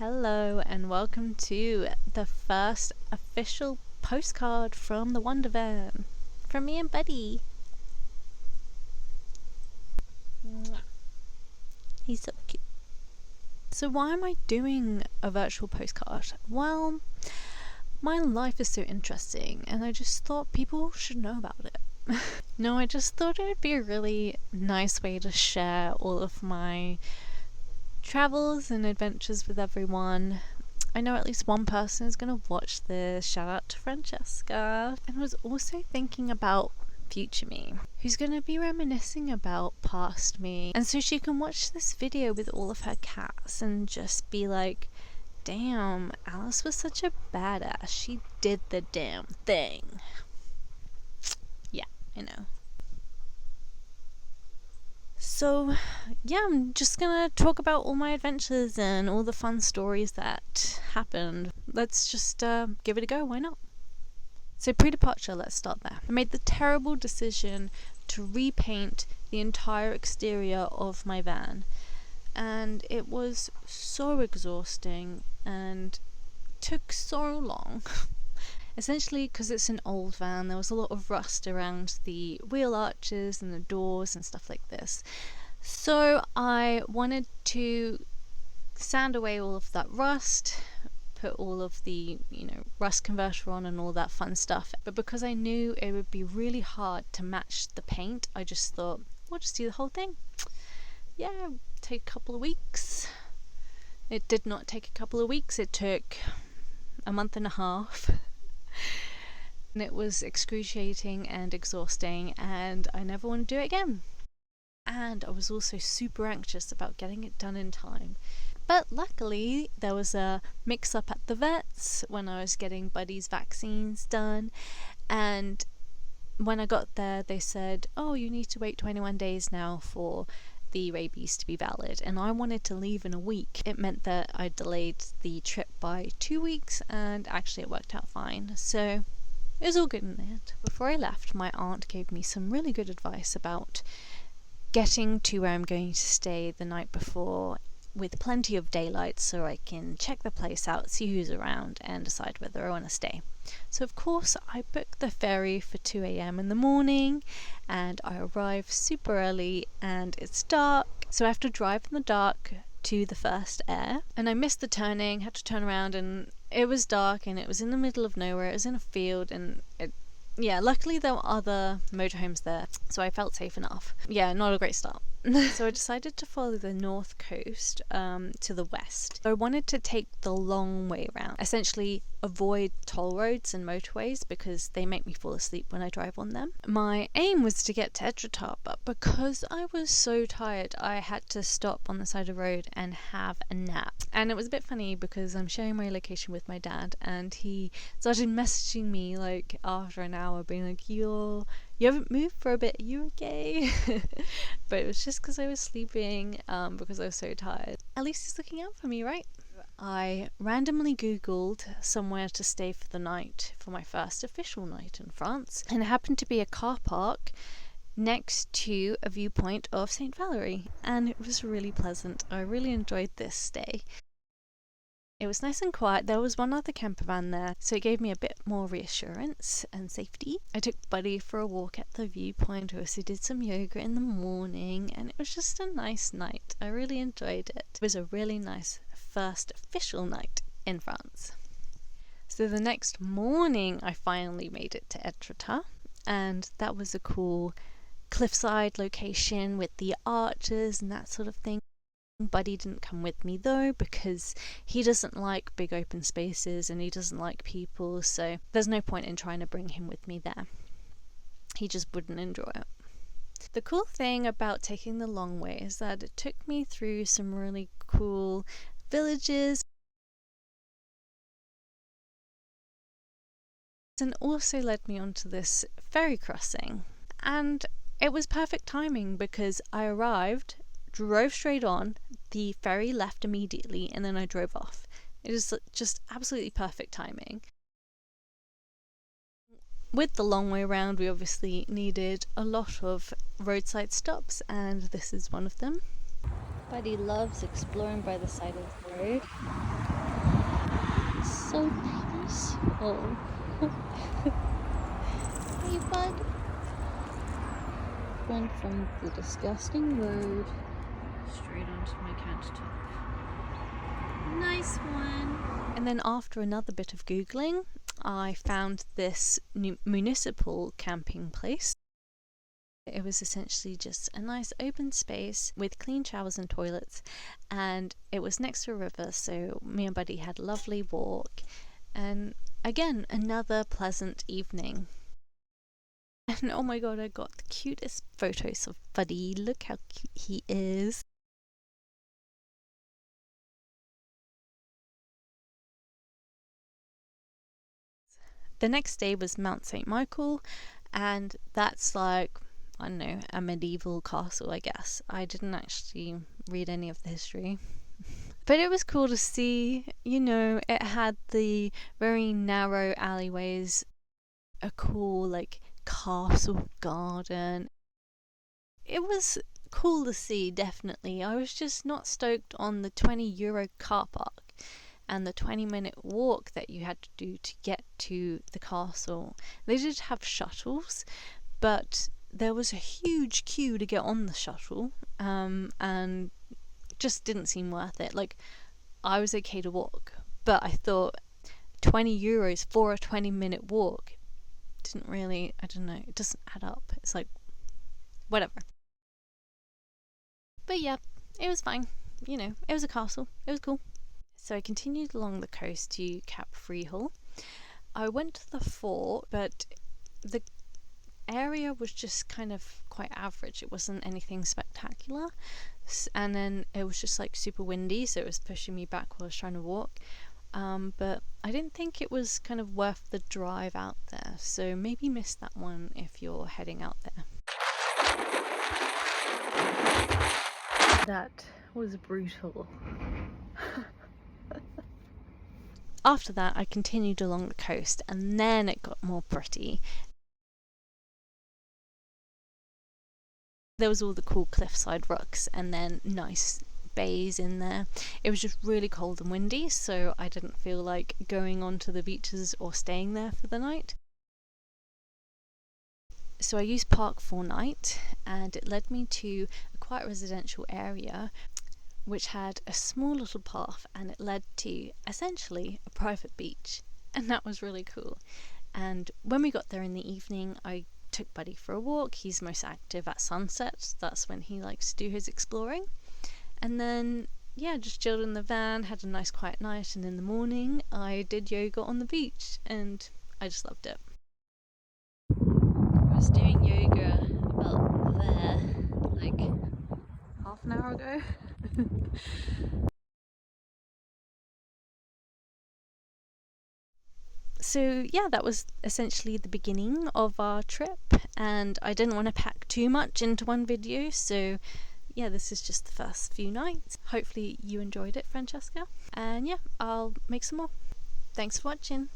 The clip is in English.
Hello and welcome to the first official postcard from the Wonder Van from me and Buddy. Mwah. He's so cute. So why am I doing a virtual postcard? Well, my life is so interesting and I just thought people should know about it. No, I just thought it would be a really nice way to share all of my travels and adventures with everyone. I know at least one person is going to watch this. Shout out to Francesca. And was also thinking about future me, who's going to be reminiscing about past me. And so she can watch this video with all of her cats and just be like, damn, Alice was such a badass. She did the damn thing. Yeah, I know. So yeah, I'm just gonna talk about all my adventures and all the fun stories that happened. Let's just give it a go, why not? So pre-departure, let's start there. I made the terrible decision to repaint the entire exterior of my van, and it was so exhausting and took so long. Essentially, because it's an old van, there was a lot of rust around the wheel arches and the doors and stuff like this. So I wanted to sand away all of that rust, put all of the, rust converter on and all that fun stuff. But because I knew it would be really hard to match the paint, I just thought, we'll just do the whole thing. Yeah, take a couple of weeks. It did not take a couple of weeks, it took a month and a half. And it was excruciating and exhausting, and I never want to do it again. And I was also super anxious about getting it done in time. But luckily there was a mix-up at the vets when I was getting Buddy's vaccines done, and when I got there they said, oh, you need to wait 21 days now for the rabies to be valid, and I wanted to leave in a week. It meant that I delayed the trip by 2 weeks, and actually it worked out fine, so it was all good in the end. Before I left, my aunt gave me some really good advice about getting to where I'm going to stay the night before with plenty of daylight so I can check the place out, see who's around, and decide whether I want to stay. So of course I booked the ferry for 2 a.m. in the morning, and I arrived super early and it's dark, so I have to drive in the dark to the first air, and I missed the turning, had to turn around, and it was dark and it was in the middle of nowhere. It was in a field, and luckily there were other motorhomes there, so I felt safe enough. Yeah, not a great start. So I decided to follow the north coast to the west. I wanted to take the long way around, essentially avoid toll roads and motorways because they make me fall asleep when I drive on them. My aim was to get to Étretat, but because I was so tired I had to stop on the side of the road and have a nap. And it was a bit funny because I'm sharing my location with my dad, and he started messaging me like after an hour being like, you haven't moved for a bit, are you okay? But it was just because I was sleeping, because I was so tired. At least he's looking out for me, right? I randomly googled somewhere to stay for the night for my first official night in France, and it happened to be a car park next to a viewpoint of Saint-Valery, and it was really pleasant. I really enjoyed this stay. It was nice and quiet. There was one other camper van there, so it gave me a bit more reassurance and safety. I took Buddy for a walk at the viewpoint. I also did some yoga in the morning, and it was just a nice night. I really enjoyed it. It was a really nice first official night in France. So the next morning I finally made it to Étretat, and that was a cool cliffside location with the arches and that sort of thing. Buddy didn't come with me though because he doesn't like big open spaces and he doesn't like people, so there's no point in trying to bring him with me there. He just wouldn't enjoy it. The cool thing about taking the long way is that it took me through some really cool villages and also led me onto this ferry crossing, and it was perfect timing because I arrived, drove straight on, the ferry left immediately, and then I drove off. It is just absolutely perfect timing. With the long way around we obviously needed a lot of roadside stops, and this is one of them. Buddy loves exploring by the side of the road. Oh. Hey, bud. Went from the disgusting road straight onto my countertop. Nice one. And then after another bit of Googling, I found this municipal camping place. It was essentially just a nice open space with clean showers and toilets, and it was next to a river, so me and Buddy had a lovely walk, and again, another pleasant evening. And oh my god, I got the cutest photos of Buddy. Look how cute he is. The next day was Mount St. Michael, and that's like, I don't know, a medieval castle, I guess. I didn't actually read any of the history. But it was cool to see, you know, it had the very narrow alleyways, a cool, like, castle garden. It was cool to see, definitely. I was just not stoked on the €20 car park and the 20-minute walk that you had to do to get to the castle. They did have shuttles, but there was a huge queue to get on the shuttle, and just didn't seem worth it. Like, I was okay to walk, but I thought €20 for a 20-minute walk didn't really, I don't know, it doesn't add up. It's like, whatever. But yeah, it was fine. You know, it was a castle. It was cool. So I continued along the coast to Cap Fréhel. I went to the fort, but the area was just kind of quite average. It wasn't anything spectacular, and then it was just like super windy, so it was pushing me back while I was trying to walk, but I didn't think it was kind of worth the drive out there, so maybe miss that one if you're heading out there. That was brutal. After that, I continued along the coast, and then it got more pretty. There was all the cool cliffside rocks and then nice bays in there. It was just really cold and windy, so I didn't feel like going onto the beaches or staying there for the night. So I used Park 4Night, and it led me to a quiet residential area which had a small little path, and it led to essentially a private beach, and that was really cool. And when we got there in the evening, I took Buddy for a walk. He's most active at sunset. That's when he likes to do his exploring. And then, yeah, just chilled in the van, had a nice quiet night, and in the morning I did yoga on the beach, and I just loved it. I was doing yoga about there, like half an hour ago. So yeah, that was essentially the beginning of our trip, and I didn't want to pack too much into one video, so yeah, this is just the first few nights. Hopefully you enjoyed it, Francesca, and yeah, I'll make some more. Thanks for watching.